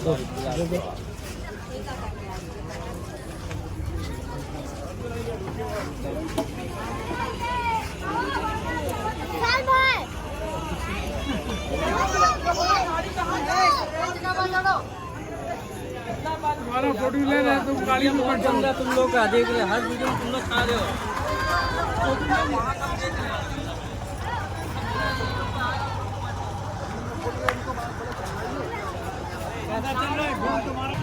हमारा फोटो ले रहे हैं तुम गाड़ी में बैठ जाओ। तुम लोग का देख रहे हर वीडियो में तुम लोग खा रहे हो। कैसा चल रहा है घूम तुम्हारा?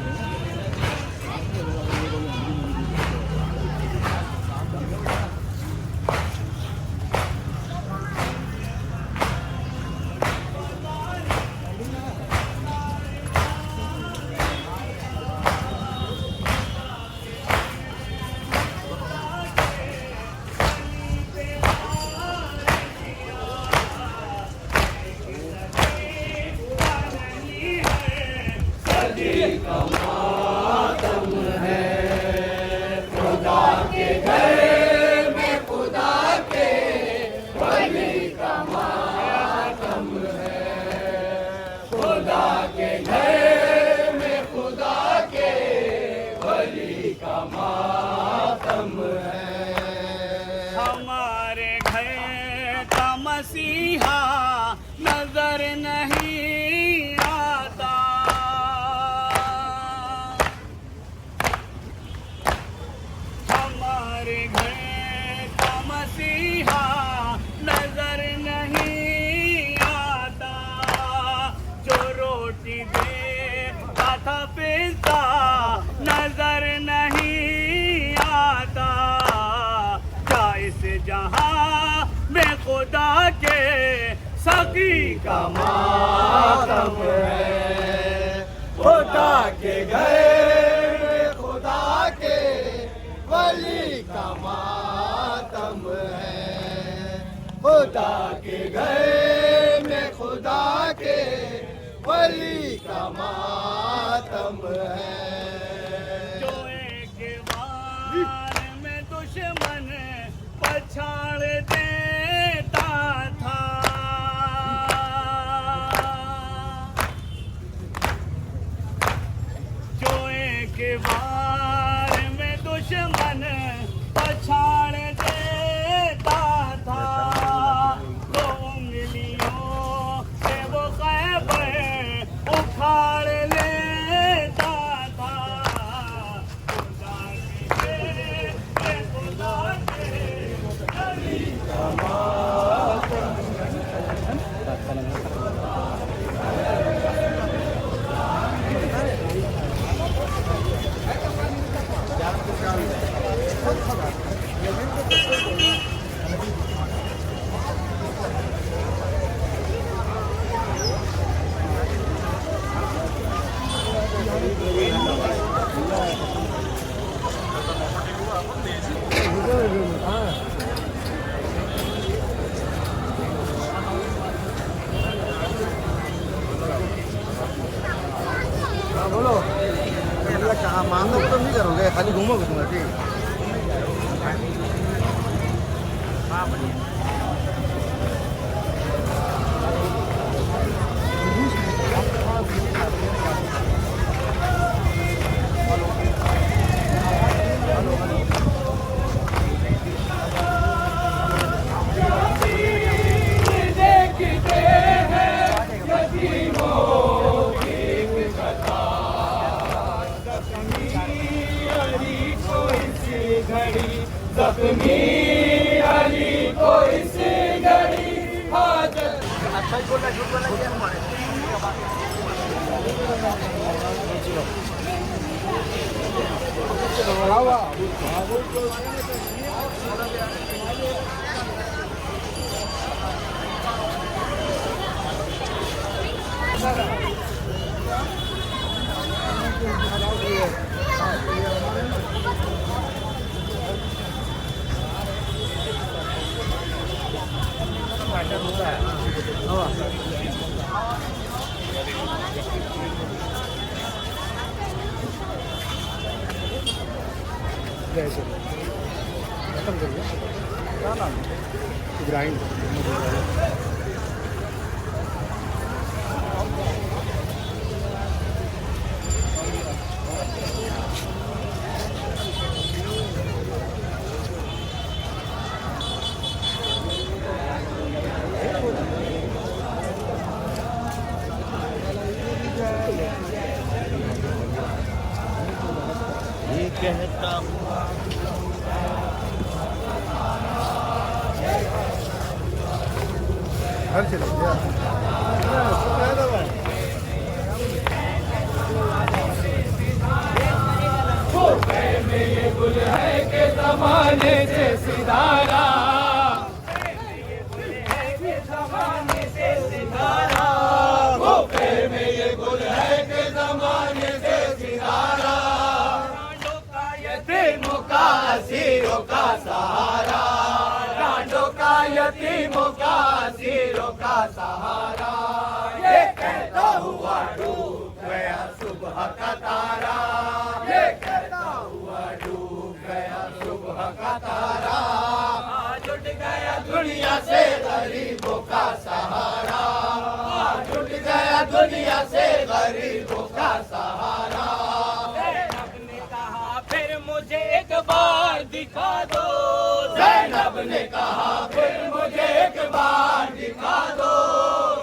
हमारे घर का मसीहा नजर नहीं आता। हमारे घर का मसीहा नजर नहीं आता। जो रोटी देता था पिता नजर नहीं आता। जहाँ में खुदा के सकी का मातम है। खुदा के घर में खुदा के वली का मातम है। खुदा के घर में खुदा के वली का मातम है। जो एक बार में दुश्मन पछाड़ देता था। जो एक बार में दुश्मन पछाड़ देता था। दो उंगलियों से वो खैबर उखाड़ लेता था। खुदा बोलो कहाँ मांगो तो नहीं करोगे, खाली घूमोगे तुम ठीक। जख्मी अली को इस घड़ी हाजत। अच्छा ही बोल रहा है, झूठ बोला क्या हमारे? खत्म कर दिया क्या नाम ग्राइंड कहता हर चले में ये गुल है के जमाने से सितारा वो पैर में ये गुल है के जमाने से सितारा यतीमों का असीरों का सहारा डांडों का यतीमों का असीरों का सहारा ये कहता हुआ डूब गया सुबह का तारा ये कहता हुआ डूब गया सुबह का तारा जुट गया दुनिया से गरीबों का सहारा जुट गया दुनिया से गरीबों का सहारा ज़ैनब ने कहा फिर मुझे एक बार दिखा दो ज़ैनब ने कहा फिर मुझे एक बार दिखा दो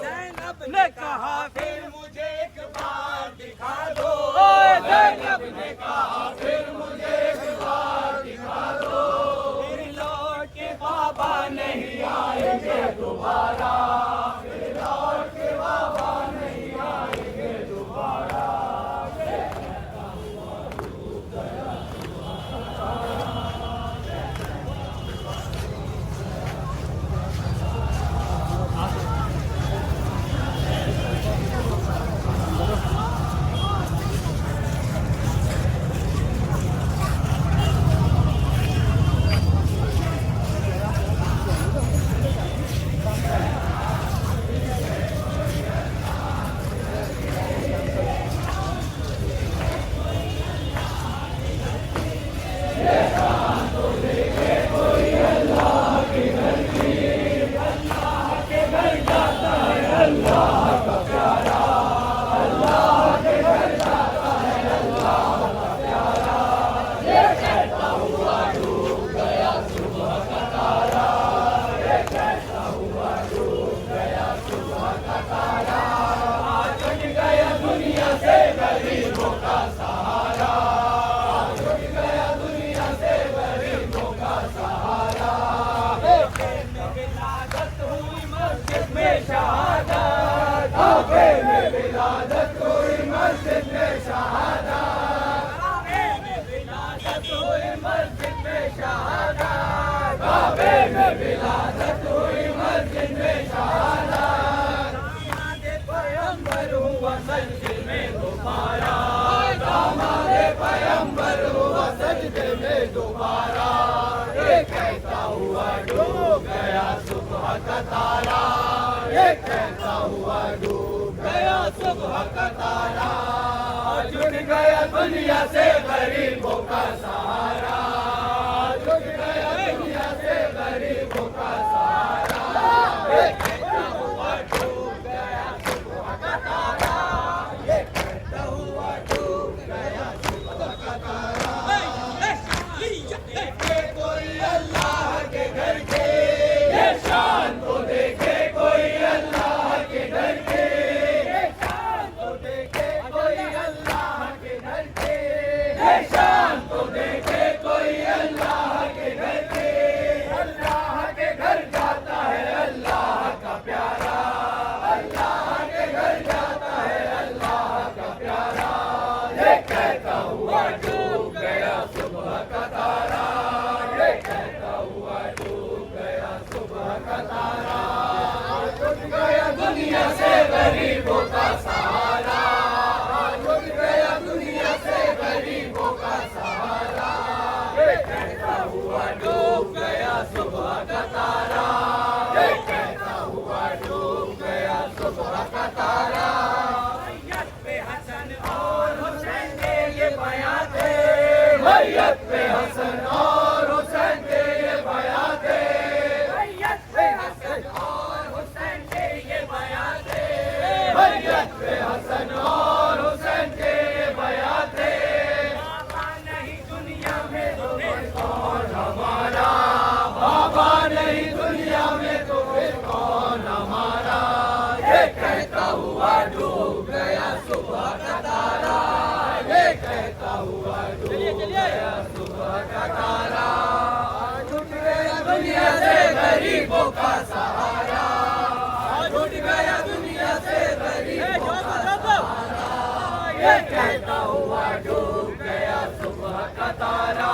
ज़ैनब ने कहा फिर मुझे एक बार दिखा दो ज़ैनब ने कहा फिर मुझे एक बार दिखा दो फिर लौट के बाबा नहीं आएंगे दोबारा फिर लौट के बाबा नहीं आएंगे दोबारा जुट गया दुनिया से गरीबों का सहारा जुट गया दुनिया से गरीबों का सहारा ये कहता हुआ डूब गया सुबह का तारा ये कहता हुआ डूब गया सुबह का तारा देखे कोई अल्लाह के घर के ये शान को देखे कोई अल्लाह के घर के ये शान को देखे कोई अल्लाह के घर के ये शान को देखे कोई अल्लाह के घर के अल्लाह के घर जाता है अल्लाह का प्यारा अल्लाह के घर जाता है अल्लाह का प्यारा ये कहता हुआ डूब गया सुबह का तारा ये कहता हुआ डूब गया सुबह का तारा जुट गया दुनिया से गरीबों का सहारा जुट गया दुनिया से गरीबों का सहारा ये कहता हुआ डूब गया सुबह का तारा ये कहता हुआ डूब गया सुबह का तारा मैयत पे हसन और हुसैन के ये बयां थे मैयत पे हसन और हुसैन के ये बयां थे मैयत पे हसन और हुसैन के ये बयां थे मैयत पे हसन और हुसैन के ये बयां थे बाबा नहीं दुनिया में तो फिर कौन हमारा बाबा नहीं दुनिया में तो फिर कौन हमारा ये कहता हुआ डूब गया सुबह का तारा ये कहता हुआ डूब गया का तारा, आज उठ गया दुनिया से गरीबों का सहारा, आज उठ गया दुनिया से गरीबों का सहारा। ये कहता हुआ डूब गया सुबह का तारा,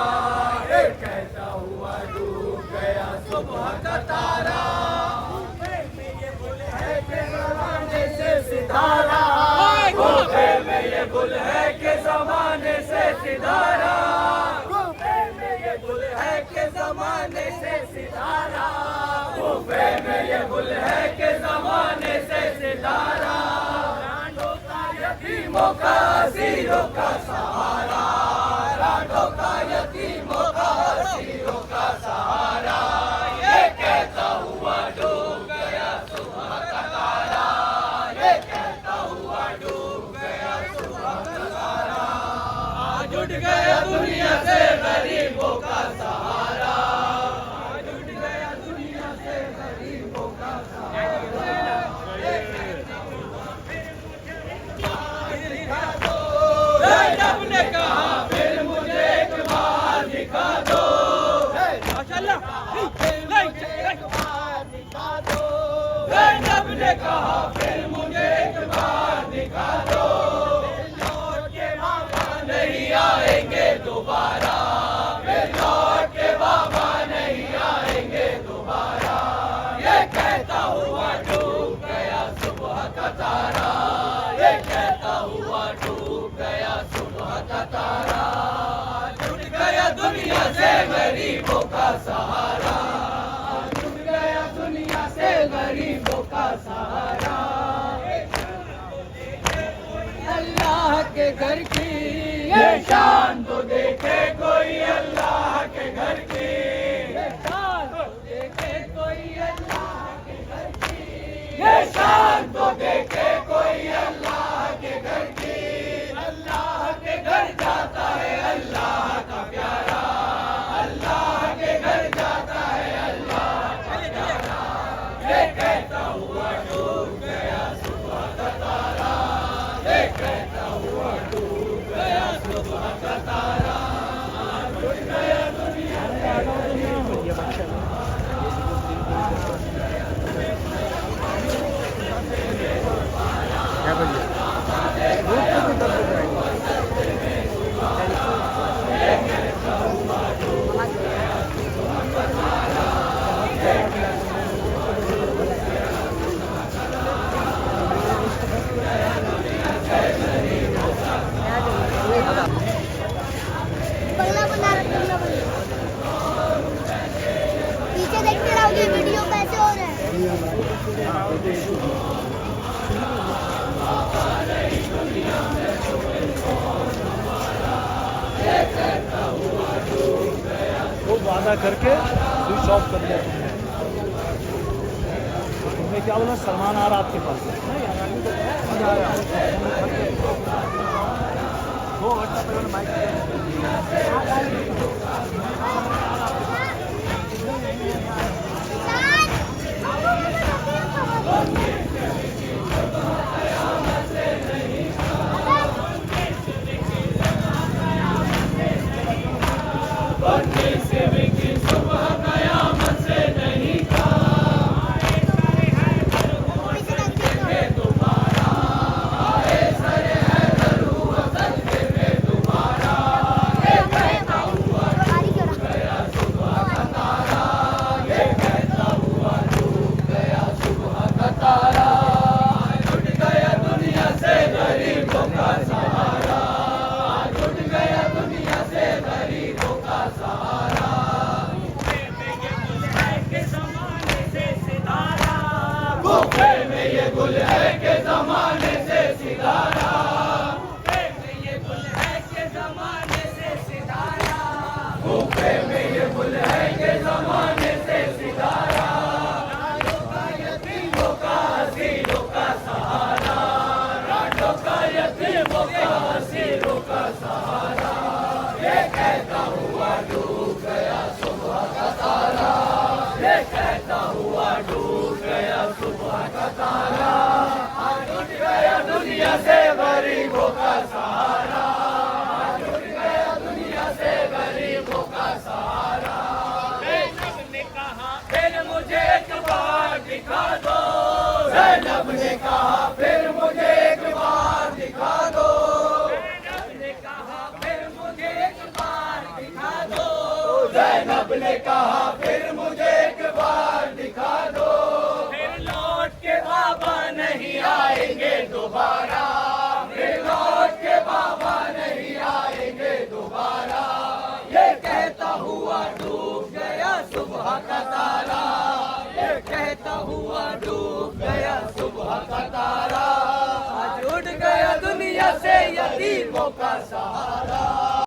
ये कहता हुआ डूब गया सुबह का तारा। ये गुल है कि जमाने से सितारा, गोफे में ये गुल है कि जमाने से सितारा, गोफे में ये गुल है कि जमाने से सितारा, गोफे में ये गुल है कि जमाने से सितारा। रांडों का यतीमों का असीरों का सहारा, रांडों का यतीमों का असीरों का सहारा। ये कहता हुआ डूब गया सुबह का तारा, ये कहता हुआ डूब गया सुबह का तारा। आज उठ गया दुनिया से गरीबों का सहारा, आज उठ गया दुनिया से गरीबों का सहारा। जैनब ने कहा फिर मुझे एक बार दिखा दो, जैनब ने कहा फिर मुझे एक बार दिखा दो, लौट के बाबा नहीं आएंगे दोबारा, फिर लौट के बाबा नहीं आएंगे दोबारा। ये कहता हुआ डूब गया सुबह का तारा, ये कहता हुआ डूब गया सुबह का तारा। जुट गया दुनिया से गरीबों का सहारा, जुट गया दुनिया से गरीबों का सहारा। अल्लाह के घर की ये शान तो देखे कोई, अल्लाह के घर की ये शान तो देखे कोई, अल्लाह के घर की ये शान तो देखे कोई, अल्लाह के घर की। अल्लाह के घर जाता है अल्लाह का प्यारा, अल्लाह के घर जाता है अल्लाह का प्यारा। ये कहता हुआ डूब गया सुबह का तारा, ये कहता हुआ डूब गया सुबह का तारा। आज उठ गया दुनिया बंगला बना पीछे देखते रहोगे वीडियो कैसे हो रहा वो वादा करके स्विच ऑफ कर दिया तुमने क्या बोला? सलमान आ रहा आपके पास? दो घंटा पहले माइक गुल है के जमाने से सितारा, ये गुल है के जमाने से सितारा, गोफे में ये गुल है के जमाने से सितारा। रांडों का यतीमों का असीरों का सहारा, रांडों का यतीमों का असीरों का सहारा। ये कहता हुआ डूब गया सुबह का तारा, ये कहता हुआ डूब गया सुबह का तारा। आज उठ गया दुनिया से गरीबों का सहारा, आज उठ गया दुनिया से गरीबों का सहारा। कहा फिर मुझे एक बार दिखा दो, ज़ैनब ने कहा फिर मुझे एक बार दिखा दो, फिर लौट के बाबा नहीं आएंगे दोबारा, फिर लौट के बाबा नहीं आएंगे दोबारा। ये कहता हुआ डूब गया सुबह का तारा, ये कहता हुआ डूब गया सुबह का तारा। आज उड़ गया दुनिया से यतीमों का सहारा,